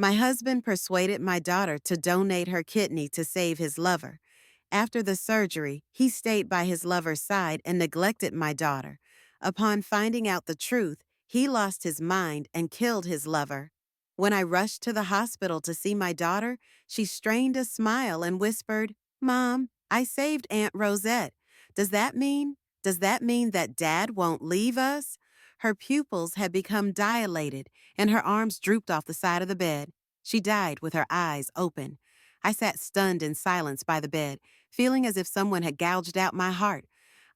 My husband persuaded my daughter to donate her kidney to save his lover. After the surgery, he stayed by his lover's side and neglected my daughter. Upon finding out the truth, he lost his mind and killed his lover. When I rushed to the hospital to see my daughter, she strained a smile and whispered, "Mom, I saved Aunt Rosette. Does that mean, does that mean that Dad won't leave us?" Her pupils had become dilated and her arms drooped off the side of the bed. She died with her eyes open. I sat stunned in silence by the bed, feeling as if someone had gouged out my heart.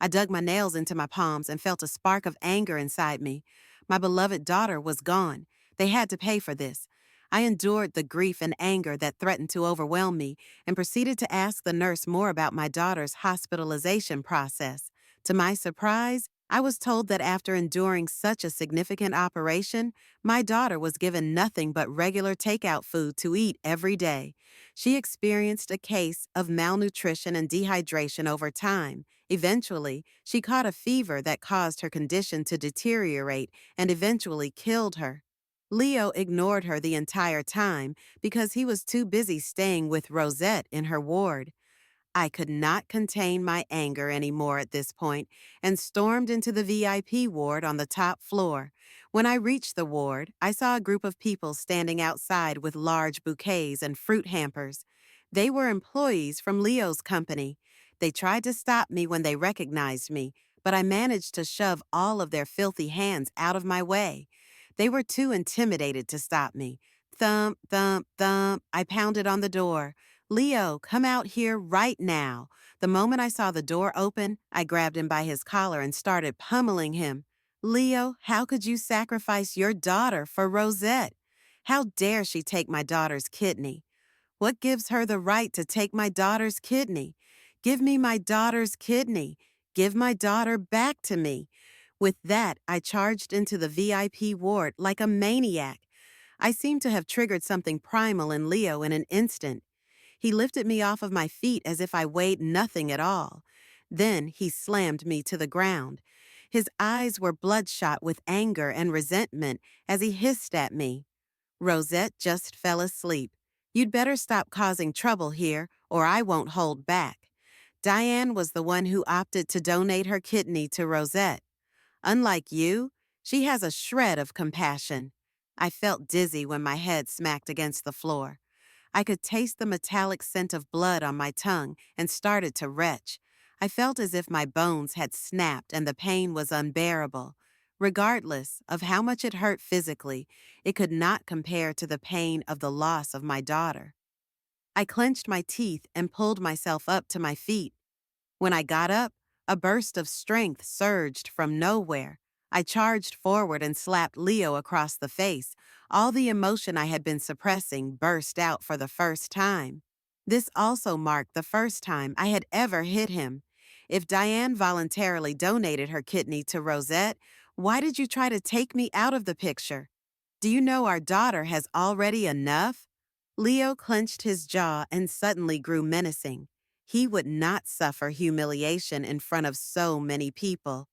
I dug my nails into my palms and felt a spark of anger inside me. My beloved daughter was gone. They had to pay for this. I endured the grief and anger that threatened to overwhelm me and proceeded to ask the nurse more about my daughter's hospitalization process. To my surprise, I was told that after enduring such a significant operation, my daughter was given nothing but regular takeout food to eat every day. She experienced a case of malnutrition and dehydration over time. Eventually, she caught a fever that caused her condition to deteriorate and eventually killed her. Leo ignored her the entire time because he was too busy staying with Rosette in her ward. I could not contain my anger anymore at this point and stormed into the VIP ward on the top floor. When I reached the ward, I saw a group of people standing outside with large bouquets and fruit hampers. They were employees from Leo's company. They tried to stop me when they recognized me, but I managed to shove all of their filthy hands out of my way. They were too intimidated to stop me. Thump, thump, thump, I pounded on the door. "Leo, come out here right now." The moment I saw the door open, I grabbed him by his collar and started pummeling him. "Leo, how could you sacrifice your daughter for Rosette? How dare she take my daughter's kidney? What gives her the right to take my daughter's kidney? Give me my daughter's kidney. Give my daughter back to me." With that, I charged into the VIP ward like a maniac. I seemed to have triggered something primal in Leo in an instant. He lifted me off of my feet as if I weighed nothing at all. Then he slammed me to the ground. His eyes were bloodshot with anger and resentment as he hissed at me. "Rosette just fell asleep. You'd better stop causing trouble here, or I won't hold back." Diane was the one who opted to donate her kidney to Rosette. Unlike you, she has a shred of compassion. I felt dizzy when my head smacked against the floor. I could taste the metallic scent of blood on my tongue and started to retch. I felt as if my bones had snapped and the pain was unbearable. Regardless of how much it hurt physically, it could not compare to the pain of the loss of my daughter. I clenched my teeth and pulled myself up to my feet. When I got up, a burst of strength surged from nowhere. I charged forward and slapped Leo across the face. All the emotion I had been suppressing burst out for the first time. This also marked the first time I had ever hit him. If Diane voluntarily donated her kidney to Rosette, why did you try to take me out of the picture? Do you know our daughter has already enough? Leo clenched his jaw and suddenly grew menacing. He would not suffer humiliation in front of so many people.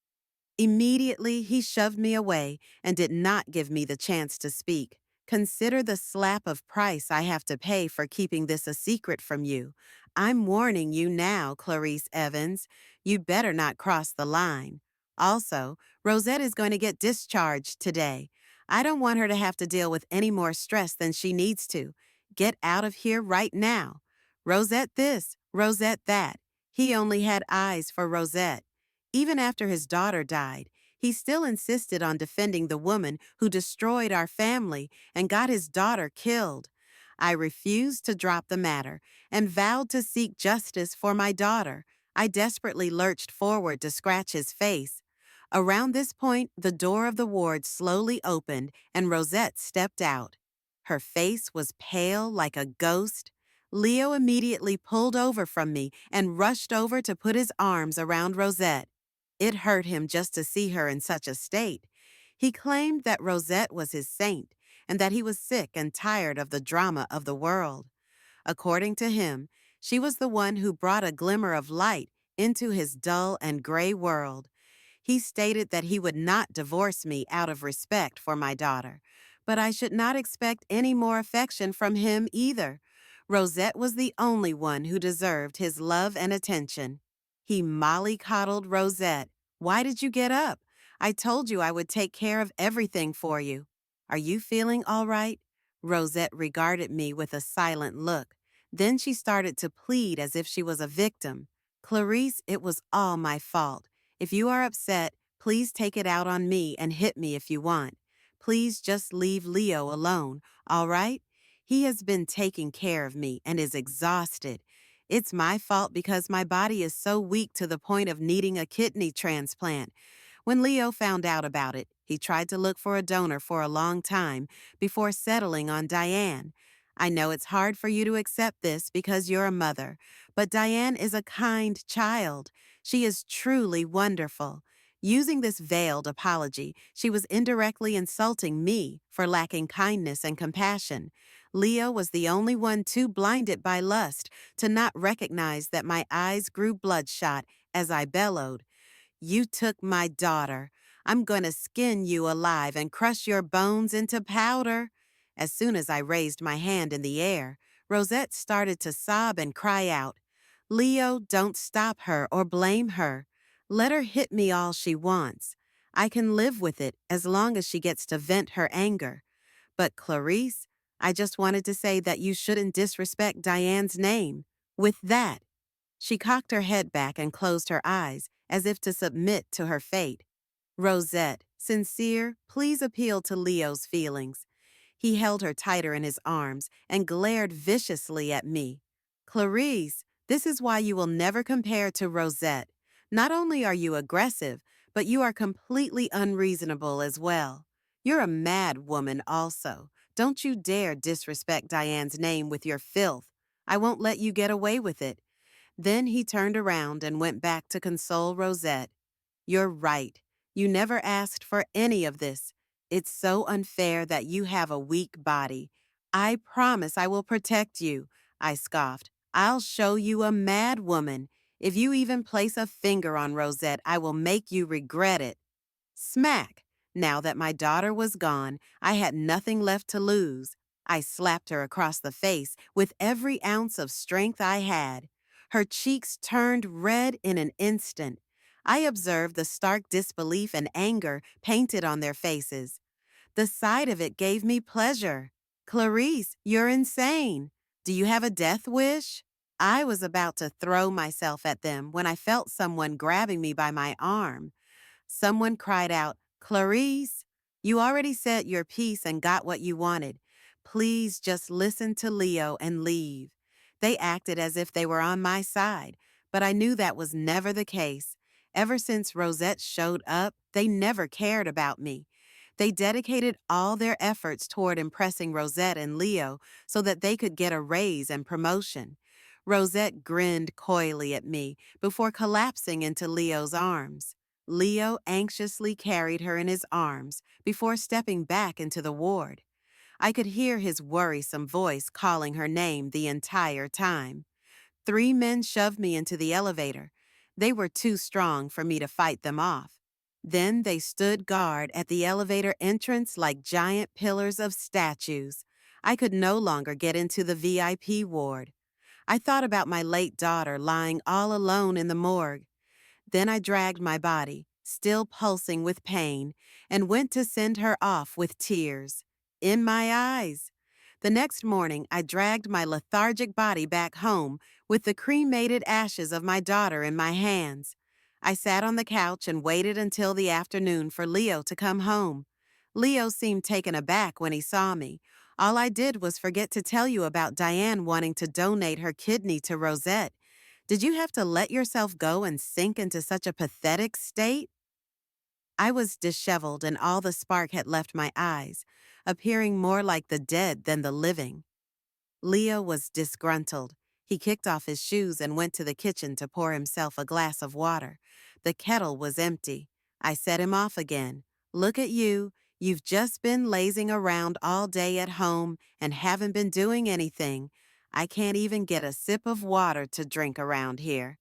Immediately, he shoved me away and did not give me the chance to speak. "Consider the slap of price I have to pay for keeping this a secret from you. I'm warning you now, Clarice Evans. You'd better not cross the line. Also, Rosette is going to get discharged today. I don't want her to have to deal with any more stress than she needs to. Get out of here right now. Rosette this, Rosette that." He only had eyes for Rosette. Even after his daughter died, he still insisted on defending the woman who destroyed our family and got his daughter killed. I refused to drop the matter and vowed to seek justice for my daughter. I desperately lurched forward to scratch his face. Around this point, the door of the ward slowly opened and Rosette stepped out. Her face was pale like a ghost. Leo immediately pulled over from me and rushed over to put his arms around Rosette. It hurt him just to see her in such a state. He claimed that Rosette was his saint and that he was sick and tired of the drama of the world. According to him, she was the one who brought a glimmer of light into his dull and gray world. He stated that he would not divorce me out of respect for my daughter, but I should not expect any more affection from him either. Rosette was the only one who deserved his love and attention. He mollycoddled Rosette. Why did you get up? I told you I would take care of everything for you. Are you feeling all right? Rosette regarded me with a silent look. Then she started to plead as if she was a victim. Clarice, it was all my fault. If you are upset, please take it out on me and hit me if you want. Please just leave Leo alone, all right? He has been taking care of me and is exhausted. It's my fault because my body is so weak to the point of needing a kidney transplant. When Leo found out about it, he tried to look for a donor for a long time before settling on Diane. I know it's hard for you to accept this because you're a mother, but Diane is a kind child. She is truly wonderful. Using this veiled apology, she was indirectly insulting me for lacking kindness and compassion. Leo was the only one too blinded by lust to not recognize that my eyes grew bloodshot as I bellowed. You took my daughter. I'm going to skin you alive and crush your bones into powder. As soon as I raised my hand in the air, Rosette started to sob and cry out. Leo, don't stop her or blame her. Let her hit me all she wants. I can live with it as long as she gets to vent her anger. But Clarice, I just wanted to say that you shouldn't disrespect Diane's name. With that, she cocked her head back and closed her eyes, as if to submit to her fate. Rosette, sincere, please appeal to Leo's feelings. He held her tighter in his arms and glared viciously at me. Clarice, this is why you will never compare to Rosette. Not only are you aggressive, but you are completely unreasonable as well. You're a mad woman also. Don't you dare disrespect Diane's name with your filth. I won't let you get away with it. Then he turned around and went back to console Rosette. You're right. You never asked for any of this. It's so unfair that you have a weak body. I promise I will protect you, I scoffed. I'll show you a mad woman. If you even place a finger on Rosette, I will make you regret it. Smack! Now that my daughter was gone, I had nothing left to lose. I slapped her across the face with every ounce of strength I had. Her cheeks turned red in an instant. I observed the stark disbelief and anger painted on their faces. The sight of it gave me pleasure. Clarice, you're insane. Do you have a death wish? I was about to throw myself at them when I felt someone grabbing me by my arm. Someone cried out, Clarice, you already said your piece and got what you wanted. Please just listen to Leo and leave. They acted as if they were on my side, but I knew that was never the case. Ever since Rosette showed up, they never cared about me. They dedicated all their efforts toward impressing Rosette and Leo so that they could get a raise and promotion. Rosette grinned coyly at me before collapsing into Leo's arms. Leo anxiously carried her in his arms before stepping back into the ward. I could hear his worrisome voice calling her name the entire time. 3 men shoved me into the elevator. They were too strong for me to fight them off. Then they stood guard at the elevator entrance like giant pillars of statues. I could no longer get into the VIP ward. I thought about my late daughter lying all alone in the morgue. Then I dragged my body, still pulsing with pain, and went to send her off with tears in my eyes. The next morning, I dragged my lethargic body back home with the cremated ashes of my daughter in my hands. I sat on the couch and waited until the afternoon for Leo to come home. Leo seemed taken aback when he saw me. All I did was forget to tell you about Diane wanting to donate her kidney to Rosette. Did you have to let yourself go and sink into such a pathetic state? I was disheveled and all the spark had left my eyes, appearing more like the dead than the living. Leo was disgruntled. He kicked off his shoes and went to the kitchen to pour himself a glass of water. The kettle was empty. I set him off again. Look at you. You've just been lazing around all day at home and haven't been doing anything. I can't even get a sip of water to drink around here.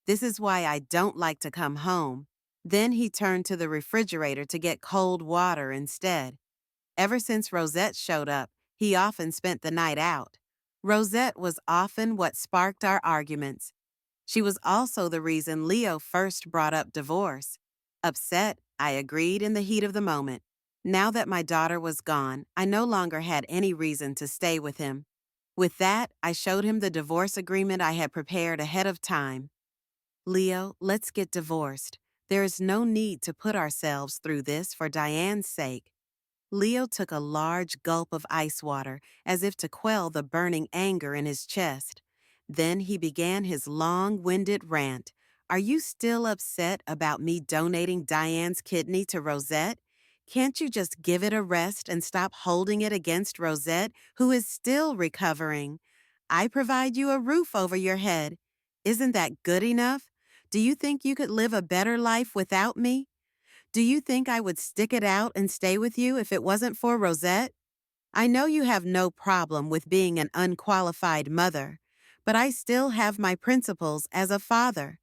This is why I don't like to come home. Then he turned to the refrigerator to get cold water instead. Ever since Rosette showed up, he often spent the night out. Rosette was often what sparked our arguments. She was also the reason Leo first brought up divorce. Upset, I agreed in the heat of the moment. Now that my daughter was gone, I no longer had any reason to stay with him. With that, I showed him the divorce agreement I had prepared ahead of time. Leo, let's get divorced. There is no need to put ourselves through this for Diane's sake. Leo took a large gulp of ice water as if to quell the burning anger in his chest. Then he began his long-winded rant. Are you still upset about me donating Diane's kidney to Rosette? Can't you just give it a rest and stop holding it against Rosette, who is still recovering? I provide you a roof over your head. Isn't that good enough? Do you think you could live a better life without me? Do you think I would stick it out and stay with you if it wasn't for Rosette? I know you have no problem with being an unqualified mother, but I still have my principles as a father.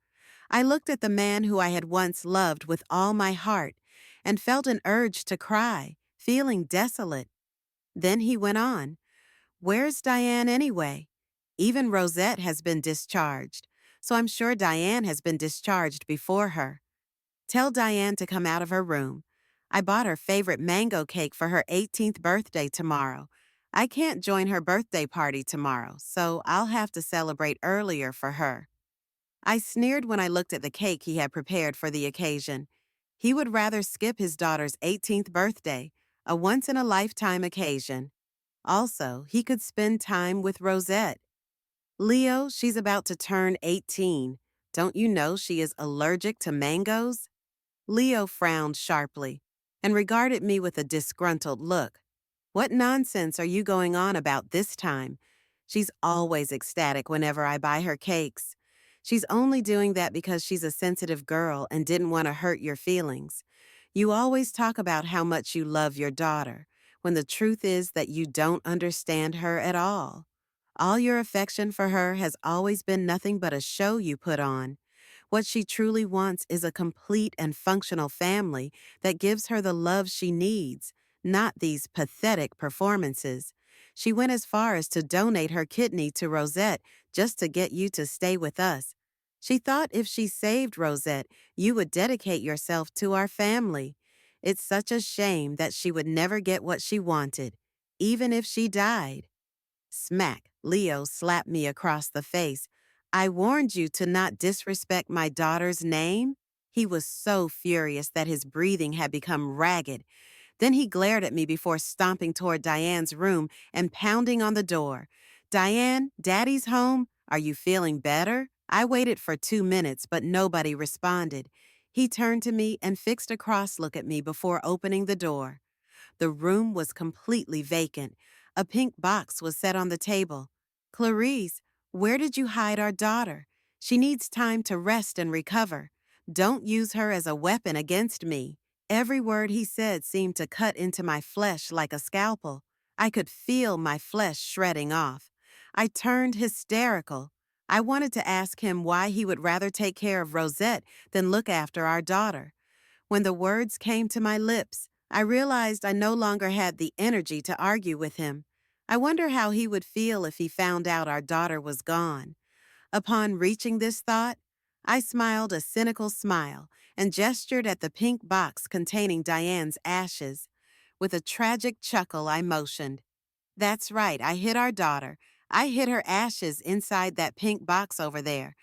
I looked at the man who I had once loved with all my heart and felt an urge to cry, feeling desolate. Then he went on, Where's Diane anyway? Even Rosette has been discharged, so I'm sure Diane has been discharged before her. Tell Diane to come out of her room. I bought her favorite mango cake for her 18th birthday tomorrow. I can't join her birthday party tomorrow, so I'll have to celebrate earlier for her. I sneered when I looked at the cake he had prepared for the occasion. He would rather skip his daughter's 18th birthday, a once-in-a-lifetime occasion. Also, he could spend time with Rosette. Leo, she's about to turn 18. Don't you know she is allergic to mangoes? Leo frowned sharply and regarded me with a disgruntled look. What nonsense are you going on about this time? She's always ecstatic whenever I buy her cakes. She's only doing that because she's a sensitive girl and didn't want to hurt your feelings. You always talk about how much you love your daughter, when the truth is that you don't understand her at all. All your affection for her has always been nothing but a show you put on. What she truly wants is a complete and functional family that gives her the love she needs, not these pathetic performances. She went as far as to donate her kidney to Rosette just to get you to stay with us. She thought if she saved Rosette, you would dedicate yourself to our family. It's such a shame that she would never get what she wanted, even if she died. Smack, Leo slapped me across the face. I warned you to not disrespect my daughter's name? He was so furious that his breathing had become ragged. Then he glared at me before stomping toward Diane's room and pounding on the door. Diane, Daddy's home. Are you feeling better? I waited for 2 minutes, but nobody responded. He turned to me and fixed a cross look at me before opening the door. The room was completely vacant. A pink box was set on the table. Clarice, where did you hide our daughter? She needs time to rest and recover. Don't use her as a weapon against me. Every word he said seemed to cut into my flesh like a scalpel. I could feel my flesh shredding off. I turned hysterical. I wanted to ask him why he would rather take care of Rosette than look after our daughter. When the words came to my lips, I realized I no longer had the energy to argue with him. I wonder how he would feel if he found out our daughter was gone. Upon reaching this thought, I smiled a cynical smile and gestured at the pink box containing Diane's ashes. With a tragic chuckle, I motioned. That's right, I hid our daughter. I hid her ashes inside that pink box over there.